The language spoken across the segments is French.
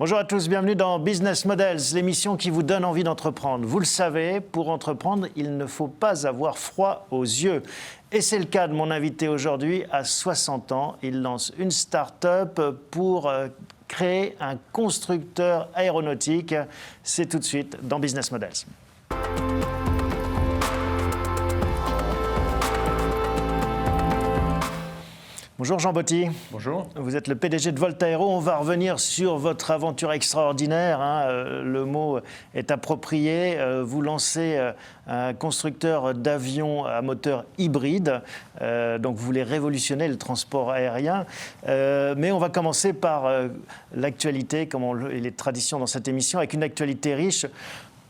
Bonjour à tous, bienvenue dans Business Models, l'émission qui vous donne envie d'entreprendre. Vous le savez, pour entreprendre, il ne faut pas avoir froid aux yeux. Et c'est le cas de mon invité aujourd'hui. À 60 ans, il lance une start-up pour créer un constructeur aéronautique. C'est tout de suite dans Business Models. Bonjour Jean Botti. Bonjour. Vous êtes le PDG de Voltaero. On va revenir sur votre aventure extraordinaire. Le mot est approprié. Vous lancez un constructeur d'avions à moteur hybride. Donc vous voulez révolutionner le transport aérien. Mais on va commencer par l'actualité, comme il est tradition dans cette émission, avec une actualité riche.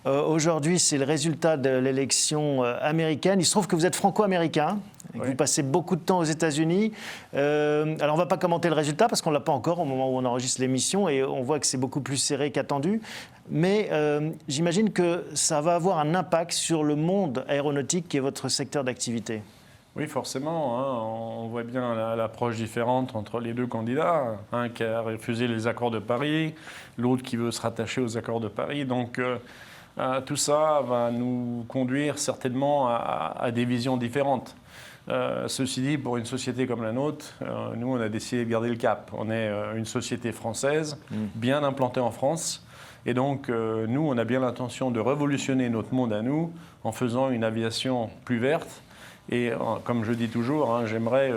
Aujourd'hui, c'est le résultat de l'élection américaine. Il se trouve que vous êtes franco-américain. Oui. Vous passez beaucoup de temps aux États-Unis. Alors, on ne va pas commenter le résultat parce qu'on ne l'a pas encore au moment où on enregistre l'émission et on voit que c'est beaucoup plus serré qu'attendu. Mais j'imagine que ça va avoir un impact sur le monde aéronautique qui est votre secteur d'activité. Oui, forcément. On voit bien l'approche différente entre les deux candidats. Un qui a refusé les accords de Paris, l'autre qui veut se rattacher aux accords de Paris. Donc, tout ça va nous conduire certainement à des visions différentes. Ceci dit, pour une société comme la nôtre, nous, on a décidé de garder le cap. On est une société française, bien implantée en France. Et donc, nous, on a bien l'intention de révolutionner notre monde à nous en faisant une aviation plus verte. Et comme je dis toujours, j'aimerais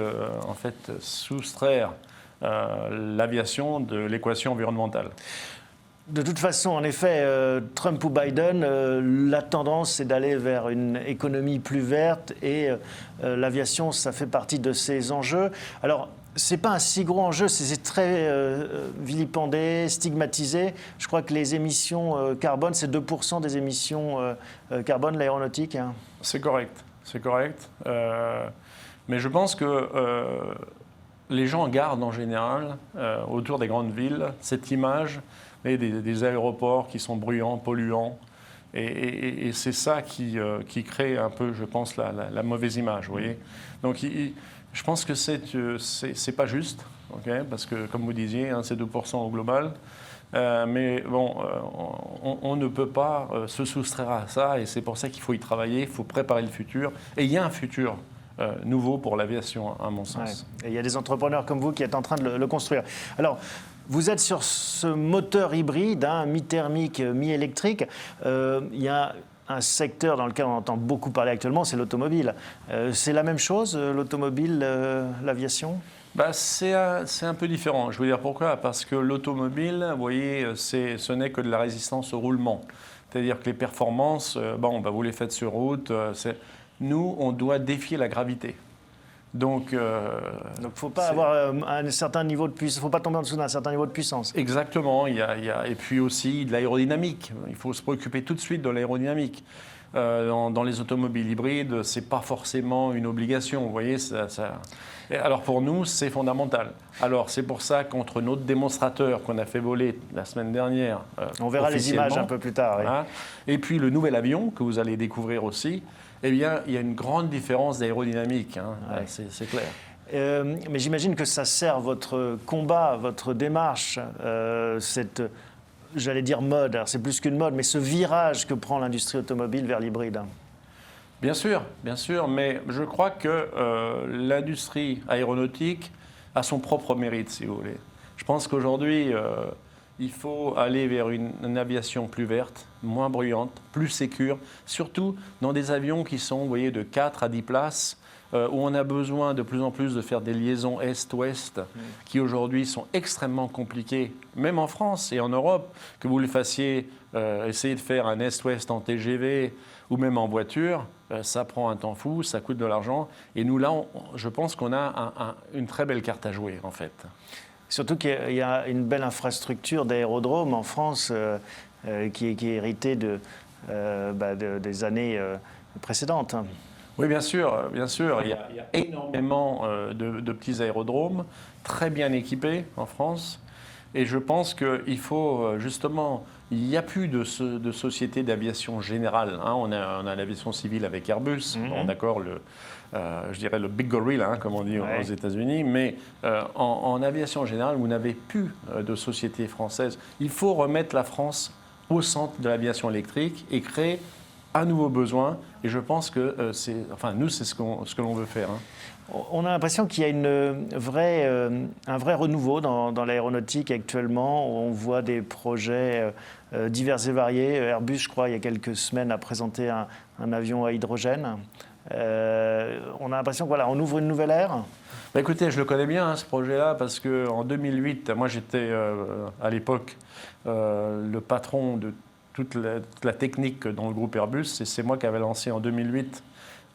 en fait soustraire l'aviation de l'équation environnementale. De toute façon, en effet, Trump ou Biden, la tendance, c'est d'aller vers une économie plus verte et l'aviation, ça fait partie de ces enjeux. Alors, ce n'est pas un si gros enjeu, c'est très vilipendé, stigmatisé. Je crois que les émissions carbone, c'est 2% des émissions carbone, l'aéronautique. C'est correct, c'est correct. Mais je pense que les gens gardent en général, autour des grandes villes, cette image des aéroports qui sont bruyants, polluants. Et c'est ça qui crée un peu, je pense, la mauvaise image. Vous voyez. Donc, je pense que c'est pas juste, okay, parce que, comme vous disiez, c'est 2% au global. Mais bon, on ne peut pas se soustraire à ça, et c'est pour ça qu'il faut y travailler, il faut préparer le futur. Et il y a un futur nouveau pour l'aviation, à mon sens. Ouais. Et il y a des entrepreneurs comme vous qui êtes en train de le construire. Alors, vous êtes sur ce moteur hybride, mi-thermique, mi-électrique. Il y a un secteur dans lequel on entend beaucoup parler actuellement, c'est l'automobile. C'est la même chose, l'automobile, l'aviation ? C'est un peu différent. Je veux dire pourquoi ? Parce que l'automobile, vous voyez, ce n'est que de la résistance au roulement. C'est-à-dire que les performances, vous les faites sur route. Nous, on doit défier la gravité. Donc, il ne faut pas avoir un certain niveau de puissance, il ne faut pas tomber en dessous d'un certain niveau de puissance. Exactement. Et puis aussi de l'aérodynamique. Il faut se préoccuper tout de suite de l'aérodynamique. Dans les automobiles hybrides, ce n'est pas forcément une obligation. Vous voyez, Alors pour nous, c'est fondamental. Alors c'est pour ça qu'entre notre démonstrateur qu'on a fait voler la semaine dernière, on verra les images un peu plus tard. Oui. Et puis le nouvel avion que vous allez découvrir aussi, eh bien, il y a une grande différence d'aérodynamique, ouais. C'est clair. Mais j'imagine que ça sert votre combat, votre démarche, cette, j'allais dire mode, alors c'est plus qu'une mode, mais ce virage que prend l'industrie automobile vers l'hybride. Bien sûr, mais je crois que l'industrie aéronautique a son propre mérite, si vous voulez. Je pense qu'aujourd'hui, il faut aller vers une aviation plus verte, moins bruyante, plus sécure, surtout dans des avions qui sont, vous voyez, de 4 à 10 places, où on a besoin de plus en plus de faire des liaisons est-ouest, qui aujourd'hui sont extrêmement compliquées, même en France et en Europe, que vous le fassiez, essayer de faire un est-ouest en TGV ou même en voiture, ça prend un temps fou, ça coûte de l'argent. Et nous, là, je pense qu'on a une très belle carte à jouer, en fait. Surtout qu'il y a une belle infrastructure d'aérodrome en France qui est héritée des années précédentes. Oui, bien sûr. Il y a énormément de petits aérodromes, très bien équipés en France. Et je pense qu'il faut justement il n'y a plus de société d'aviation générale. Hein. On a l'aviation civile avec Airbus, bon, d'accord, je dirais le Big Gorilla, hein, comme on dit aux États-Unis, mais en aviation générale, vous n'avez plus de société française. Il faut remettre la France au centre de l'aviation électrique et créer un nouveau besoin. Et je pense que nous, c'est ce que l'on veut faire. Hein. On a l'impression qu'il y a un vrai renouveau dans l'aéronautique actuellement. On voit des projets divers et variés. Airbus, je crois, il y a quelques semaines, a présenté un avion à hydrogène. On a l'impression qu'on ouvre une nouvelle ère. Bah écoutez, je le connais bien, hein, ce projet-là, parce qu'en 2008, moi j'étais à l'époque le patron de toute la technique dans le groupe Airbus. Et c'est moi qui avais lancé en 2008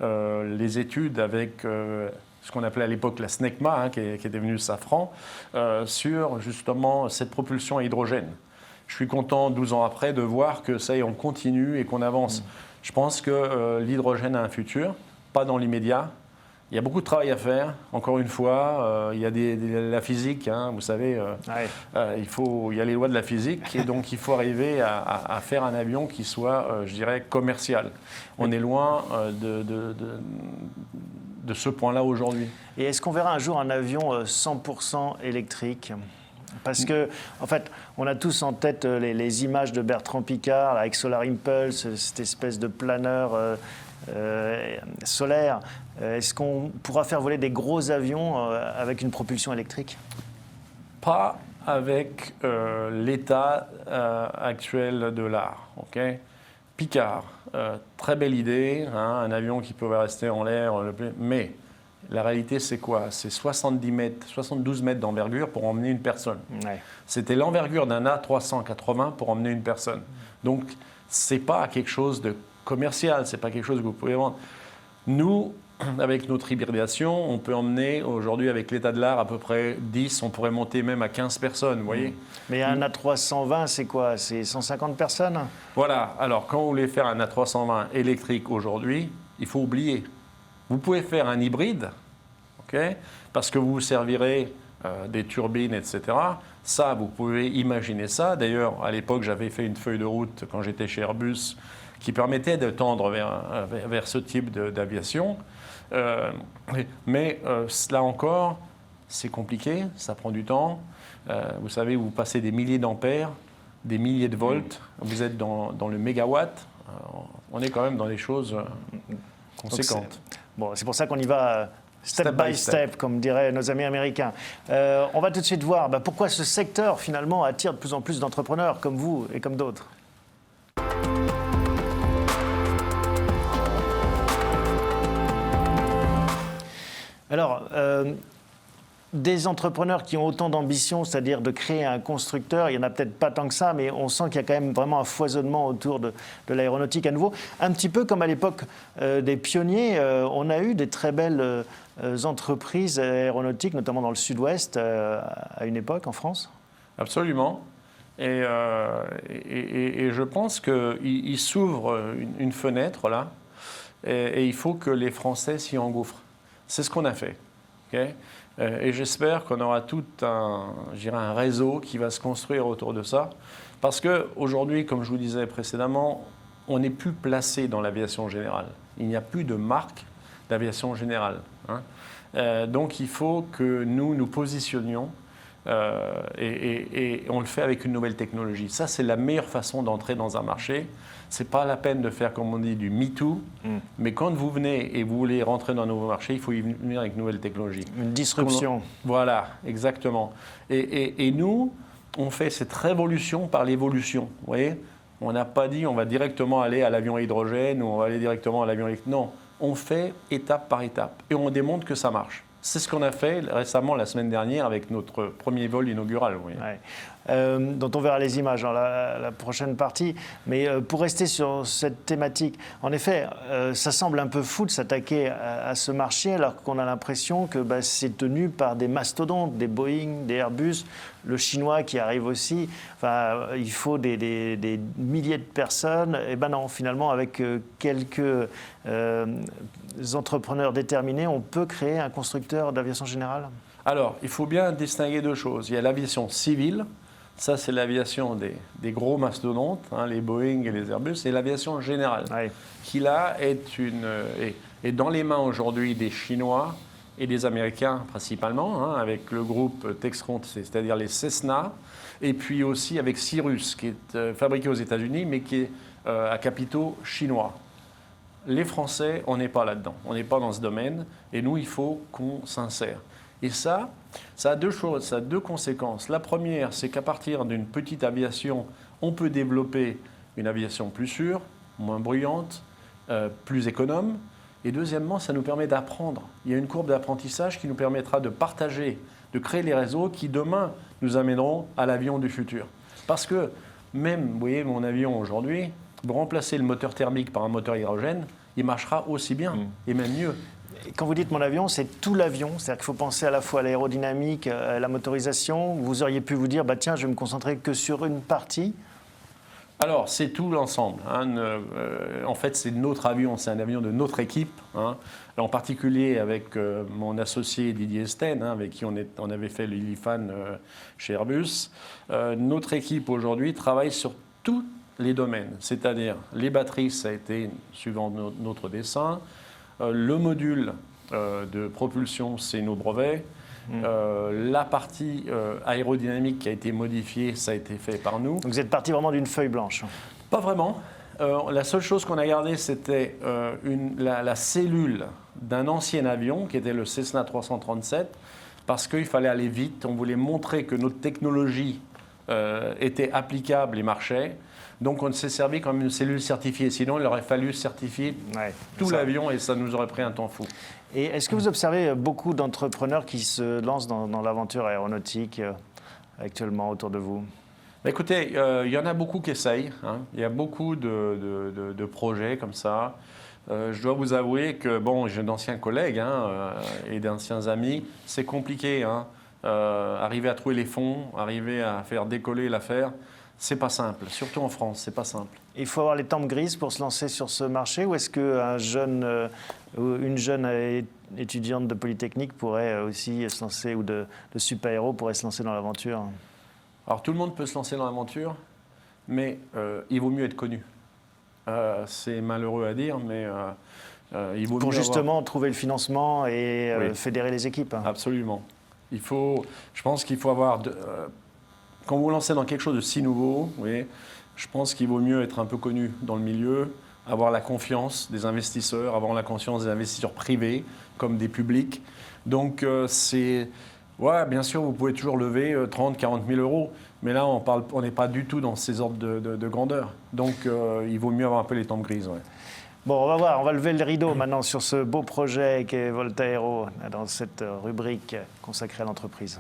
les études avec ce qu'on appelait à l'époque la SNECMA, hein, qui est devenue Safran, sur justement cette propulsion à hydrogène. Je suis content, 12 ans après, de voir que ça y est, on continue et qu'on avance. Je pense que l'hydrogène a un futur, pas dans l'immédiat. Il y a beaucoup de travail à faire. Encore une fois, il y a la physique, hein, vous savez, il y a les lois de la physique, et donc il faut arriver à faire un avion qui soit, je dirais, commercial. On est loin de ce point-là aujourd'hui. Et est-ce qu'on verra un jour un avion 100% électrique ? Parce que, en fait, on a tous en tête les images de Bertrand Piccard avec Solar Impulse, cette espèce de planeur solaire. Est-ce qu'on pourra faire voler des gros avions avec une propulsion électrique ? Pas avec l'état actuel de l'art. Okay. Piccard, très belle idée, hein, un avion qui pouvait rester en l'air, mais la réalité c'est quoi ? C'est 72 mètres d'envergure pour emmener une personne. Ouais. C'était l'envergure d'un A380 pour emmener une personne. Donc c'est pas quelque chose de commercial, c'est pas quelque chose que vous pouvez vendre. Nous, avec notre hybridation, on peut emmener aujourd'hui avec l'état de l'art à peu près 10, on pourrait monter même à 15 personnes, vous voyez. Mais un A320, c'est quoi ? C'est 150 personnes ? Voilà, alors quand vous voulez faire un A320 électrique aujourd'hui, il faut oublier. Vous pouvez faire un hybride, okay, parce que vous vous servirez des turbines, etc. Ça, vous pouvez imaginer ça. D'ailleurs, à l'époque, j'avais fait une feuille de route quand j'étais chez Airbus qui permettait de tendre vers ce type d'aviation. Mais là encore, c'est compliqué, ça prend du temps. Vous savez, vous passez des milliers d'ampères, des milliers de volts, vous êtes dans le mégawatt. On est quand même dans des choses conséquentes. C'est pour ça qu'on y va step by step, comme diraient nos amis américains. On va tout de suite voir pourquoi ce secteur, finalement, attire de plus en plus d'entrepreneurs comme vous et comme d'autres. Alors, des entrepreneurs qui ont autant d'ambition, c'est-à-dire de créer un constructeur, il n'y en a peut-être pas tant que ça, mais on sent qu'il y a quand même vraiment un foisonnement autour de l'aéronautique à nouveau. Un petit peu comme à l'époque des pionniers, on a eu des très belles entreprises aéronautiques, notamment dans le sud-ouest, à une époque en France. Absolument. Et je pense qu'il s'ouvre une fenêtre là, et il faut que les Français s'y engouffrent. C'est ce qu'on a fait. Okay, et j'espère qu'on aura tout un réseau qui va se construire autour de ça. Parce qu'aujourd'hui, comme je vous disais précédemment, on n'est plus placé dans l'aviation générale. Il n'y a plus de marque d'aviation générale. Hein. Donc il faut que nous positionnions et on le fait avec une nouvelle technologie. Ça, c'est la meilleure façon d'entrer dans un marché. Ce n'est pas la peine de faire, comme on dit, du MeToo. Mais quand vous venez et vous voulez rentrer dans un nouveau marché, il faut y venir avec une nouvelle technologie. Une disruption. Voilà, exactement. Et nous, on fait cette révolution par l'évolution. Vous voyez ? On n'a pas dit on va directement aller à l'avion à hydrogène ou on va aller directement à l'avion électrique. Non, on fait étape par étape et on démontre que ça marche. C'est ce qu'on a fait récemment, la semaine dernière, avec notre premier vol inaugural. Oui. Ouais. Dont on verra les images dans la prochaine partie. Mais pour rester sur cette thématique, en effet, ça semble un peu fou de s'attaquer à ce marché alors qu'on a l'impression que c'est tenu par des mastodontes, des Boeing, des Airbus, le chinois qui arrive aussi. Enfin, il faut des milliers de personnes. Et non, finalement, avec quelques entrepreneurs déterminés, on peut créer un constructeur d'aviation générale ? Alors, il faut bien distinguer deux choses. Il y a l'aviation civile. Ça, c'est l'aviation des gros mastodontes, hein, les Boeing et les Airbus, et l'aviation générale, qui là est dans les mains aujourd'hui des Chinois et des Américains principalement, hein, avec le groupe Textron, c'est-à-dire les Cessna, et puis aussi avec Cirrus, qui est fabriqué aux États-Unis, mais qui est à capitaux chinois. Les Français, on n'est pas là-dedans, on n'est pas dans ce domaine, et nous, il faut qu'on s'insère. Et ça a deux choses, ça a deux conséquences. La première, c'est qu'à partir d'une petite aviation, on peut développer une aviation plus sûre, moins bruyante, plus économe. Et deuxièmement, ça nous permet d'apprendre. Il y a une courbe d'apprentissage qui nous permettra de partager, de créer les réseaux qui, demain, nous amèneront à l'avion du futur. Parce que même, vous voyez, mon avion aujourd'hui, vous remplacez le moteur thermique par un moteur hydrogène, il marchera aussi bien, et même mieux. Et quand vous dites mon avion, c'est tout l'avion. C'est-à-dire qu'il faut penser à la fois à l'aérodynamique, à la motorisation. Vous auriez pu vous dire, bah, tiens, je vais me concentrer que sur une partie. Alors, c'est tout l'ensemble. Hein. En fait, c'est notre avion, c'est un avion de notre équipe. Hein. En particulier avec mon associé Didier Sten, hein, avec qui on avait fait le Ilifan chez Airbus. Notre équipe aujourd'hui travaille sur tous les domaines, c'est-à-dire les batteries, ça a été suivant notre dessin. Le module de propulsion, c'est nos brevets. La partie aérodynamique qui a été modifiée, ça a été fait par nous. Donc vous êtes parti vraiment d'une feuille blanche? Pas vraiment. La seule chose qu'on a gardée, c'était la cellule d'un ancien avion, qui était le Cessna 337, parce qu'il fallait aller vite. On voulait montrer que notre technologie était applicable et marchait. Donc on s'est servi comme une cellule certifiée. Sinon, il aurait fallu certifier tout l'avion et ça nous aurait pris un temps fou. Et est-ce que vous observez beaucoup d'entrepreneurs qui se lancent dans l'aventure aéronautique actuellement autour de vous? Écoutez, il y en a beaucoup qui essayent. Hein. Il y a beaucoup de projets comme ça. Je dois vous avouer que, bon, j'ai d'anciens collègues et d'anciens amis, c'est compliqué. Hein. Arriver à trouver les fonds, arriver à faire décoller l'affaire, c'est pas simple. Surtout en France, c'est pas simple. Il faut avoir les tempes grises pour se lancer sur ce marché, ou est-ce qu'un jeune ou une jeune étudiante de Polytechnique pourrait aussi se lancer, ou de super-héros pourrait se lancer dans l'aventure? Alors tout le monde peut se lancer dans l'aventure, mais il vaut mieux être connu. C'est malheureux à dire, mais il vaut mieux pour justement trouver le financement et fédérer les équipes. Absolument. Je pense qu'il faut avoir... quand vous vous lancez dans quelque chose de si nouveau, je pense qu'il vaut mieux être un peu connu dans le milieu, avoir la confiance des investisseurs, avoir la confiance des investisseurs privés comme des publics. Donc bien sûr, vous pouvez toujours lever 30 40 000 euros, mais là, on n'est pas du tout dans ces ordres de grandeur. Donc, il vaut mieux avoir un peu les tempes grises. Bon, on va voir, on va lever le rideau maintenant sur ce beau projet qu'est Voltaero dans cette rubrique consacrée à l'entreprise.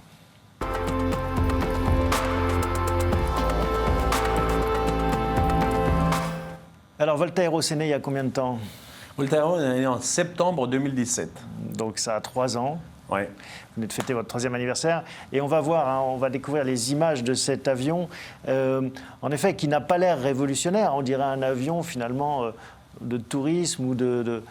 Alors, Voltaero, c'est né il y a combien de temps? Voltaero est né en septembre 2017. Donc, ça a 3 ans. Ouais. Vous venez de fêter votre 3e anniversaire. Et on va voir, on va découvrir les images de cet avion, en effet, qui n'a pas l'air révolutionnaire. On dirait un avion, finalement, de tourisme ou de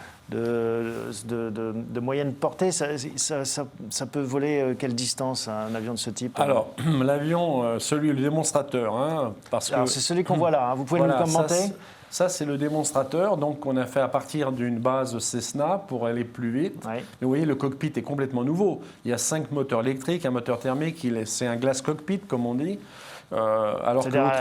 moyenne portée. Ça peut voler quelle distance, un avion de ce type? Alors, l'avion, le démonstrateur, parce que... Alors, c'est celui qu'on voit là, vous pouvez nous commenter? Ça, c'est le démonstrateur, donc on a fait à partir d'une base Cessna pour aller plus vite. Oui. Vous voyez, le cockpit est complètement nouveau. Il y a 5 moteurs électriques, un moteur thermique, c'est un glass cockpit, comme on dit. C'est-à-dire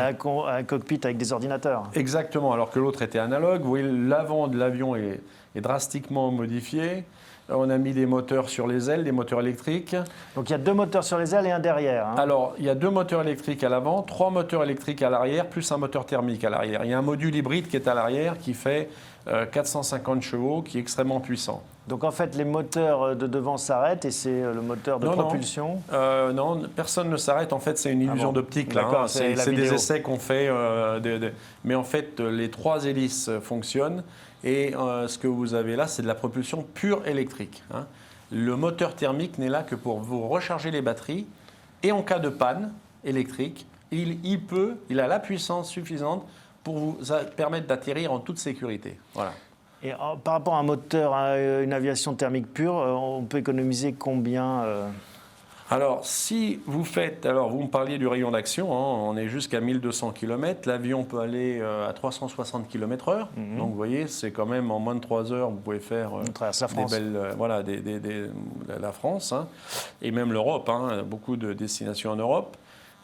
un cockpit avec des ordinateurs. Exactement, alors que l'autre était analogue. Vous voyez, l'avant de l'avion est drastiquement modifié. On a mis des moteurs sur les ailes, des moteurs électriques. Donc il y a 2 moteurs sur les ailes et un derrière. Alors, il y a 2 moteurs électriques à l'avant, 3 moteurs électriques à l'arrière, plus un moteur thermique à l'arrière. Il y a un module hybride qui est à l'arrière qui fait 450 chevaux, qui est extrêmement puissant. Donc en fait, les moteurs de devant s'arrêtent et c'est le moteur de propulsion? Non, personne ne s'arrête. En fait, c'est une illusion d'optique. C'est des essais qu'on fait. Mais en fait, les 3 hélices fonctionnent. Et ce que vous avez là, c'est de la propulsion pure électrique. Le moteur thermique n'est là que pour vous recharger les batteries. Et en cas de panne électrique, il a la puissance suffisante pour vous permettre d'atterrir en toute sécurité. Voilà. Et par rapport à un moteur, à une aviation thermique pure, on peut économiser combien Alors, si vous faites, vous me parliez du rayon d'action, on est jusqu'à 1200 km, l'avion peut aller à 360 km/h, donc vous voyez, c'est quand même en moins de 3 heures, vous pouvez faire On traverse la France. la France, hein, et même l'Europe, hein, beaucoup de destinations en Europe.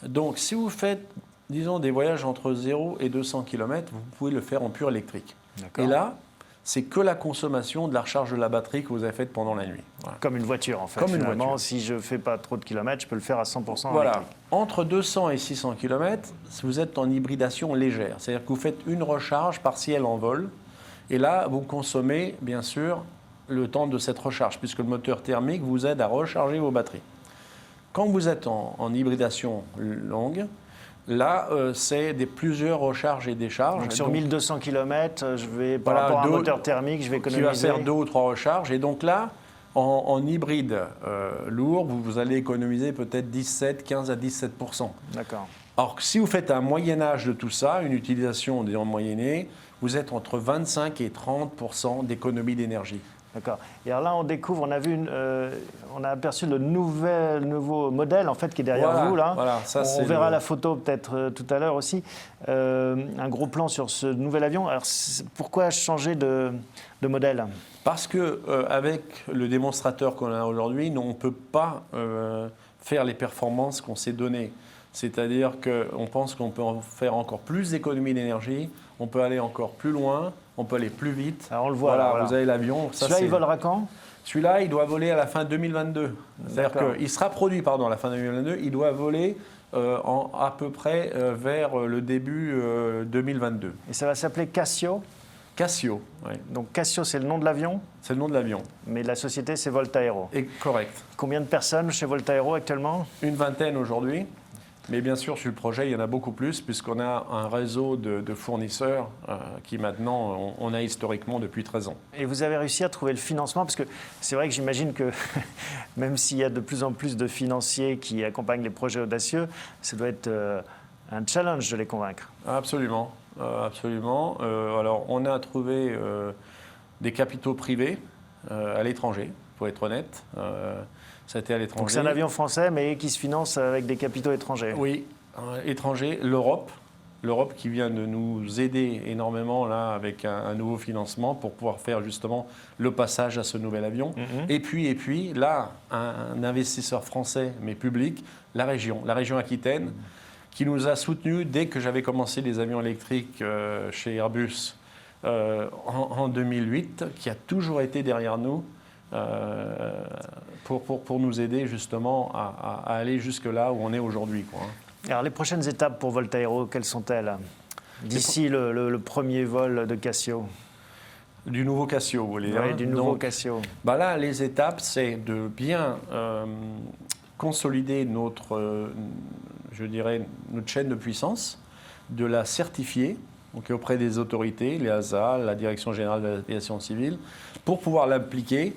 Donc, si vous faites, disons, des voyages entre 0 et 200 km, vous pouvez le faire en pur électrique. Et là, c'est que la consommation de la recharge de la batterie que vous avez faite pendant la nuit. Voilà. Comme une voiture, en fait. Comme une finalement, voiture. si je ne fais pas trop de kilomètres, je peux le faire à 100% Voilà. électrique. Entre 200 et 600 km, vous êtes en hybridation légère. C'est-à-dire que vous faites une recharge partielle en vol. Et là, vous consommez, bien sûr, le temps de cette recharge, puisque le moteur thermique vous aide à recharger vos batteries. Quand vous êtes en hybridation longue, là, c'est plusieurs recharges et décharges. Donc sur 1200 km, je vais, par rapport à un moteur thermique, je vais qui économiser. va faire 2 ou 3 recharges. Et donc là, en hybride lourd, vous allez économiser peut-être 15 à 17%. D'accord. Alors que si vous faites un moyennage de tout ça, une utilisation disons moyennée, vous êtes entre 25 et 30% d'économie d'énergie. D'accord. Et alors là, on découvre, on a vu, on a aperçu le nouveau modèle en fait qui est derrière vous là. Voilà, ça, on verra la photo peut-être tout à l'heure aussi. Un gros plan sur ce nouvel avion. Alors pourquoi changer de modèle? Parce que avec le démonstrateur qu'on a aujourd'hui, on ne peut pas faire les performances qu'on s'est données. C'est-à-dire qu'on pense qu'on peut en faire encore plus d'économie d'énergie, on peut aller encore plus loin, on peut aller plus vite. Alors on le voit. Voilà. Vous avez l'avion. Celui-là, il volera quand? Celui-là, il doit voler à la fin 2022. C'est-à-dire qu'il sera produit à la fin 2022, il doit voler à peu près vers le début 2022. Et ça va s'appeler Cassio? Cassio, oui. Donc Cassio, c'est le nom de l'avion? C'est le nom de l'avion. Mais la société, c'est Voltaero. Et correct. Combien de personnes chez Voltaero actuellement? Une vingtaine aujourd'hui. Mais bien sûr, sur le projet, il y en a beaucoup plus, puisqu'on a un réseau de fournisseurs qui maintenant, on a historiquement depuis 13 ans. Et vous avez réussi à trouver le financement? Parce que c'est vrai que j'imagine que même s'il y a de plus en plus de financiers qui accompagnent les projets audacieux, ça doit être un challenge de les convaincre. Absolument, absolument. Alors, on a trouvé des capitaux privés à l'étranger, pour être honnête. Ça a été à l'étranger. Donc c'est un avion français, mais qui se finance avec des capitaux étrangers. Oui, étranger, l'Europe. L'Europe qui vient de nous aider énormément là, avec un nouveau financement pour pouvoir faire justement le passage à ce nouvel avion. Et puis là, un investisseur français, mais public, la région Aquitaine, qui nous a soutenus dès que j'avais commencé les avions électriques chez Airbus en 2008, qui a toujours été derrière nous. Pour nous aider justement à aller jusque là où on est aujourd'hui. Alors les prochaines étapes pour Voltaero, quelles sont-elles d'ici le premier vol de Cassio? Du nouveau Cassio, vous voulez dire? Oui, du nouveau Cassio. Là, les étapes, c'est de bien consolider notre chaîne de puissance, de la certifier auprès des autorités, l'EASA, la Direction générale de l'aviation civile, pour pouvoir l'appliquer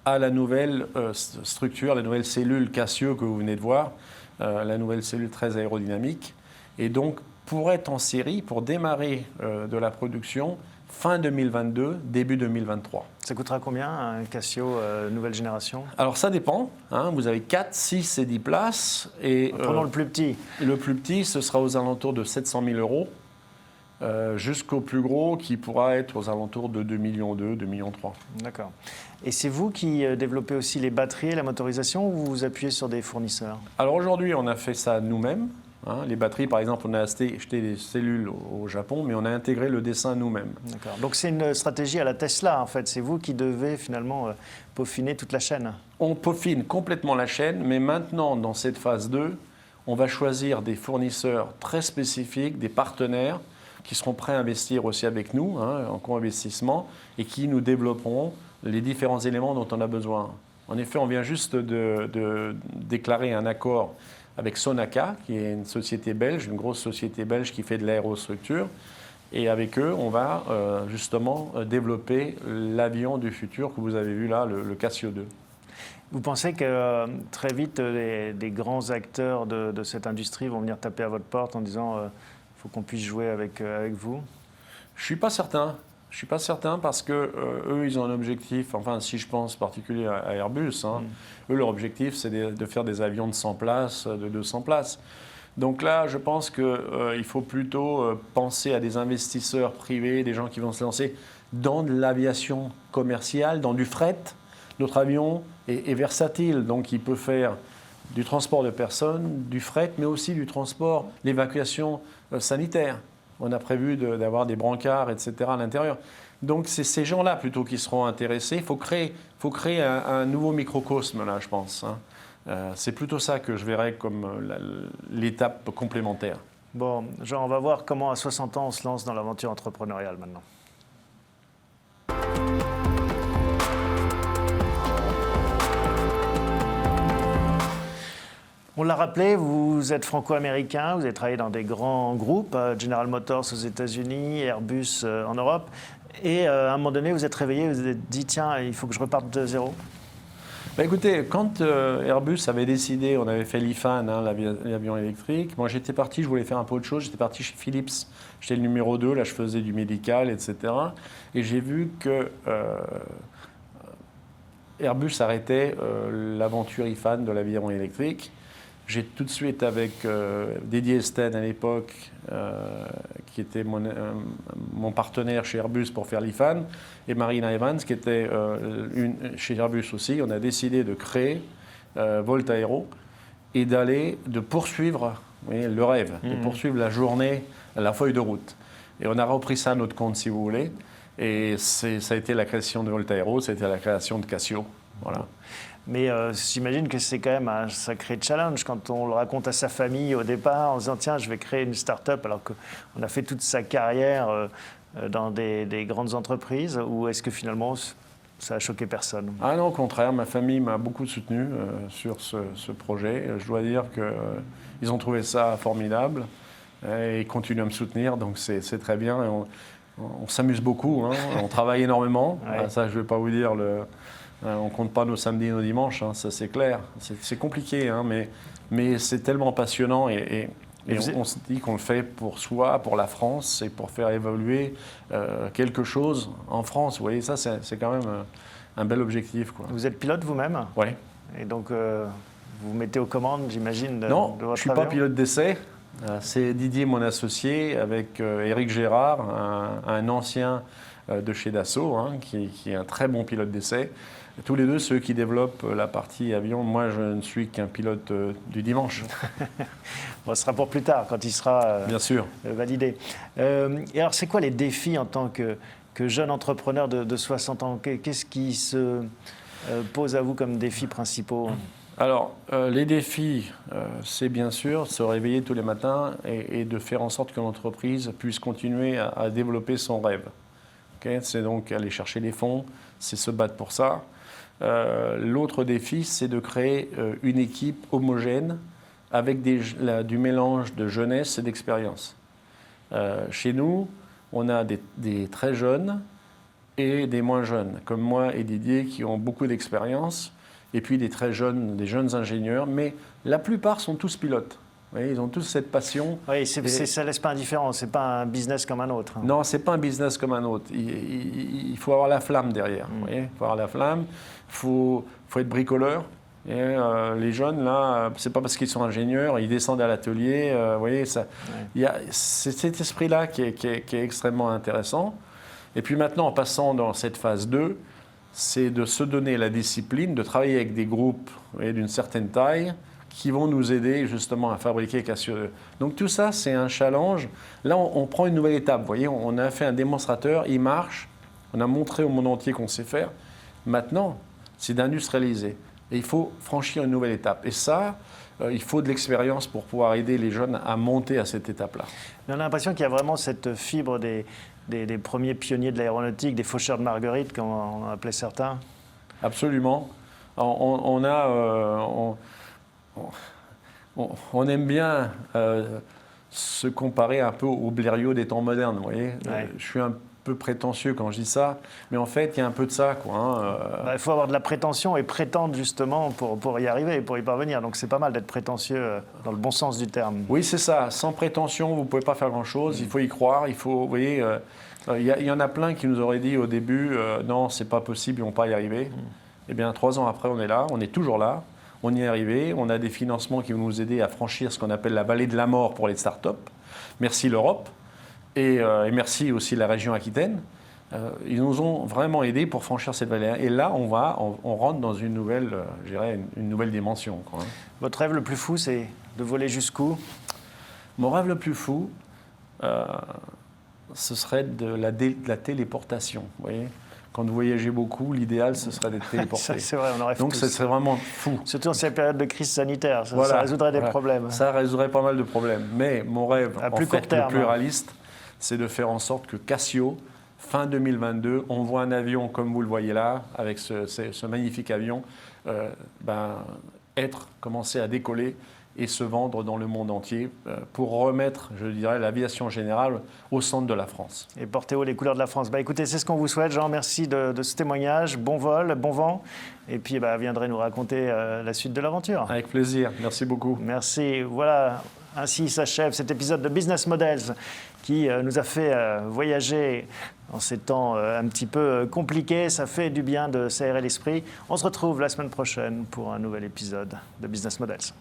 à la nouvelle structure, la nouvelle cellule Cassio que vous venez de voir, la nouvelle cellule très aérodynamique. Et donc, pour être en série, pour démarrer de la production, fin 2022, début 2023. Ça coûtera combien un Cassio nouvelle génération? Alors ça dépend, vous avez 4, 6 et 10 places. Et, prenons le plus petit. Le plus petit, ce sera aux alentours de 700 000 euros. Jusqu'au plus gros qui pourra être aux alentours de 2,2 millions, 2,3 millions. D'accord. Et c'est vous qui développez aussi les batteries et la motorisation ou vous vous appuyez sur des fournisseurs? Alors aujourd'hui, on a fait ça nous-mêmes. Les batteries, par exemple, on a acheté des cellules au Japon, mais on a intégré le dessin nous-mêmes. D'accord. Donc c'est une stratégie à la Tesla, en fait. C'est vous qui devez finalement peaufiner toute la chaîne. On peaufine complètement la chaîne, mais maintenant, dans cette phase 2, on va choisir des fournisseurs très spécifiques, des partenaires, qui seront prêts à investir aussi avec nous, en co-investissement, et qui nous développeront les différents éléments dont on a besoin. En effet, on vient juste de déclarer un accord avec Sonaca, qui est une société belge, une grosse société belge qui fait de l'aérostructure. Et avec eux, on va justement développer l'avion du futur que vous avez vu là, le Cassio 2. Vous pensez que très vite, des grands acteurs de cette industrie vont venir taper à votre porte en disant faut qu'on puisse jouer avec vous? Je ne suis pas certain. Je ne suis pas certain parce que eux, ils ont un objectif, enfin si je pense particulier à Airbus, hein, eux, leur objectif, c'est de faire des avions de 100 places, de 200 places. Donc là, je pense qu'il faut plutôt penser à des investisseurs privés, des gens qui vont se lancer dans de l'aviation commerciale, dans du fret. Notre avion est versatile, donc il peut faire du transport de personnes, du fret, mais aussi du transport, l'évacuation sanitaire. On a prévu d'avoir des brancards, etc. à l'intérieur. Donc c'est ces gens-là plutôt qui seront intéressés. Il faut créer un nouveau microcosme là, je pense. Hein. C'est plutôt ça que je verrais comme l'étape complémentaire. Bon, Jean, on va voir comment à 60 ans on se lance dans l'aventure entrepreneuriale maintenant. On l'a rappelé, vous êtes franco-américain, vous avez travaillé dans des grands groupes, General Motors aux États-Unis, Airbus en Europe. Et à un moment donné, vous êtes réveillé, vous vous êtes dit, tiens, il faut que je reparte de zéro. Bah écoutez, quand Airbus avait décidé, on avait fait l'IFAN, hein, l'avion électrique, moi j'étais parti, je voulais faire un peu autre chose, j'étais parti chez Philips, j'étais le numéro 2, là je faisais du médical, etc. Et j'ai vu que Airbus arrêtait l'aventure IFAN de l'avion électrique. J'ai tout de suite, avec Didier Esten à l'époque, qui était mon partenaire chez Airbus pour faire l'IFAN, et Marina Evans, qui était chez Airbus aussi, on a décidé de créer Volt Aero et de poursuivre le rêve, de poursuivre la journée, la feuille de route. Et on a repris ça à notre compte, si vous voulez. Et ça a été la création de Volt Aero, c'était la création de Cassio. Voilà. Mais j'imagine que c'est quand même un sacré challenge quand on le raconte à sa famille au départ en se disant tiens, je vais créer une start-up alors qu'on a fait toute sa carrière dans des grandes entreprises, ou est-ce que finalement ça a choqué personne? Ah non, au contraire, ma famille m'a beaucoup soutenu sur ce projet. Je dois dire qu'ils ont trouvé ça formidable et ils continuent à me soutenir, donc c'est très bien. Et on s'amuse beaucoup, hein, on travaille énormément. Ouais. Ça, je ne vais pas vous dire on ne compte pas nos samedis et nos dimanches, hein, ça c'est clair. C'est compliqué, hein, mais c'est tellement passionnant et on se dit qu'on le fait pour soi, pour la France et pour faire évoluer quelque chose en France. Vous voyez, ça c'est quand même un bel objectif, quoi. Vous êtes pilote vous-même? Oui. Et donc vous vous mettez aux commandes, j'imagine, de Non, de votre je ne suis avion? pas pilote d'essai. C'est Didier, mon associé, avec Éric Gérard, un ancien de chez Dassault, hein, qui est un très bon pilote d'essai. Tous les deux, ceux qui développent la partie avion. Moi, je ne suis qu'un pilote du dimanche. Bon, ce sera pour plus tard, quand il sera Bien sûr. validé. Et alors, c'est quoi les défis en tant que jeune entrepreneur de 60 ans? Qu'est-ce qui se pose à vous comme défis principaux? Alors, les défis, c'est bien sûr se réveiller tous les matins et de faire en sorte que l'entreprise puisse continuer à développer son rêve. Okay, c'est donc aller chercher les fonds, c'est se battre pour ça. L'autre défi, c'est de créer une équipe homogène avec du mélange de jeunesse et d'expérience. Chez nous, on a des très jeunes et des moins jeunes, comme moi et Didier, qui ont beaucoup d'expérience, et puis des très jeunes, des jeunes ingénieurs, mais la plupart sont tous pilotes. Vous voyez, ils ont tous cette passion. Oui, ça ne laisse pas indifférent, ce n'est pas un business comme un autre. Non, ce n'est pas un business comme un autre. Il faut avoir la flamme derrière. Vous voyez, il faut avoir la flamme, il faut être bricoleur. Et, les jeunes, là, ce n'est pas parce qu'ils sont ingénieurs, ils descendent à l'atelier. Vous voyez, il y a cet esprit-là qui est extrêmement intéressant. Et puis maintenant, en passant dans cette phase 2, c'est de se donner la discipline, de travailler avec des groupes d'une certaine taille, qui vont nous aider justement à fabriquer Cassio. Donc tout ça, c'est un challenge. Là, on prend une nouvelle étape. Vous voyez, on a fait un démonstrateur, il marche, on a montré au monde entier qu'on sait faire. Maintenant, c'est d'industrialiser. Et il faut franchir une nouvelle étape. Et ça, il faut de l'expérience pour pouvoir aider les jeunes à monter à cette étape-là. On a l'impression qu'il y a vraiment cette fibre des premiers pionniers de l'aéronautique, des faucheurs de marguerite, comme on appelait certains. Absolument. On aime bien se comparer un peu au Blériot des temps modernes, vous voyez. Ouais. Je suis un peu prétentieux quand je dis ça, mais en fait, il y a un peu de ça, quoi. Hein. Il faut avoir de la prétention et prétendre justement pour y arriver, pour y parvenir. Donc c'est pas mal d'être prétentieux dans le bon sens du terme. Oui, c'est ça. Sans prétention, vous ne pouvez pas faire grand-chose. Il faut y croire. Il faut, vous voyez, il y en a plein qui nous auraient dit au début, non, c'est pas possible, ils vont pas y arriver. Eh bien, 3 ans après, on est là, on est toujours là. On y est arrivé. On a des financements qui vont nous aider à franchir ce qu'on appelle la vallée de la mort pour les startups. Merci l'Europe et merci aussi la région Aquitaine. Ils nous ont vraiment aidés pour franchir cette vallée. Et là, on rentre dans une nouvelle, je dirais, une nouvelle dimension, quoi, hein. Votre rêve le plus fou, c'est de voler jusqu'où? Mon rêve le plus fou, ce serait de la téléportation. Vous voyez, quand vous voyagez beaucoup, l'idéal, ce serait d'être téléporté. Ça, c'est vrai, on en rêve Donc, tous. ce serait vraiment fou. Surtout en cette période de crise sanitaire, ça, Voilà, ça résoudrait des voilà. problèmes. Ça résoudrait pas mal de problèmes. Mais mon rêve, À en plus fait, court terme, le plus hein. réaliste, c'est de faire en sorte que Cassio, fin 2022, on voit un avion comme vous le voyez là, avec ce magnifique avion, commencer à décoller et se vendre dans le monde entier pour remettre, je dirais, l'aviation générale au centre de la France. Et porter haut les couleurs de la France. Écoutez, c'est ce qu'on vous souhaite, Jean. Merci de ce témoignage. Bon vol, bon vent. Et puis, viendrez nous raconter la suite de l'aventure. Avec plaisir. Merci beaucoup. Merci. Voilà, ainsi s'achève cet épisode de Business Models qui nous a fait voyager en ces temps un petit peu compliqués. Ça fait du bien de s'aérer l'esprit. On se retrouve la semaine prochaine pour un nouvel épisode de Business Models.